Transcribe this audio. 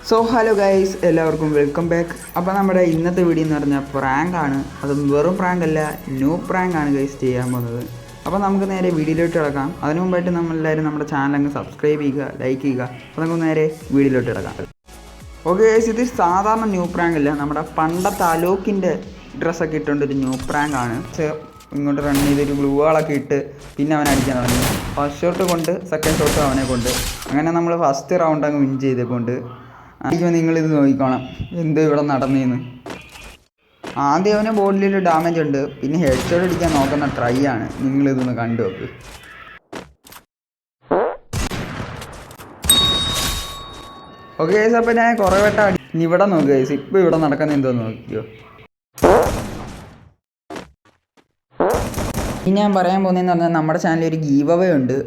So hello guys, എല്ലാവർക്കും welcome back. അപ്പോൾ നമ്മുടെ ഇന്നത്തെ വീഡിയോ എന്ന് പറഞ്ഞാൽ പ്രാങ്കാണ്. അതും വെറും പ്രാങ്ക് അല്ല, ന്യൂ പ്രാങ്ക് ആണ് ഗൈസ് ചെയ്യാൻ പോകുന്നത്. അപ്പോൾ നമുക്ക് നേരെ വീഡിയോയിലോട്ട് കിടക്കാം. അതിനു മുമ്പായിട്ട് നമ്മളെല്ലാവരും നമ്മുടെ ചാനൽ അങ്ങ് സബ്സ്ക്രൈബ് ചെയ്യുക, ലൈക്ക് ചെയ്യുക. അപ്പോൾ നമുക്ക് നേരെ വീഡിയോയിലോട്ട് കിടക്കാം. ഓക്കെ ഗൈസ്, ഇത് സാധാരണ ന്യൂ പ്രാങ്ക് അല്ല, നമ്മുടെ പണ്ടത്തെ അലോക്കിൻ്റെ ഡ്രസ്സൊക്കെ ഇട്ടുകൊണ്ടൊരു ന്യൂ പ്രാങ്ക് ആണ്. ഇങ്ങോട്ട് റൺ ചെയ്തൊരു ഗ്ലൂകളൊക്കെ ഇട്ട് പിന്നെ അവൻ അടിക്കാൻ തുടങ്ങി. ഫസ്റ്റ് ഷോട്ട് കൊണ്ട് സെക്കൻഡ് ഷോട്ട് അവനെ കൊണ്ട് അങ്ങനെ നമ്മൾ ഫസ്റ്റ് റൗണ്ട് അങ്ങ് വിൻ ചെയ്തേക്കൊണ്ട് ആയിരിക്കും. നിങ്ങളിത് നോക്കിക്കോണം എന്ത് ഇവിടെ നടന്നേന്ന്. ആദ്യം അവന് ബോഡിലൊരു ഡാമേജ് ഉണ്ട്, പിന്നെ ഹെഡ് ഷോട്ട് അടിക്കാൻ നോക്കുന്ന ട്രൈ ആണ്. നിങ്ങളിതൊന്ന് കണ്ടു നോക്ക്. ഓക്കെ ഗൈസ്, അപ്പോൾ ഞാൻ കുറേ വട്ടം ഇവിടെ നോക്കുക ഗൈസ്. ഇപ്പോൾ ഇവിടെ നടക്കുന്ന എന്തോന്ന് നോക്കിയോ. ഇനി ഞാൻ പറയാൻ പോകുന്നതെന്ന് പറഞ്ഞാൽ നമ്മുടെ ചാനലിൽ ഒരു ഗീവ് അവേ ഉണ്ട്.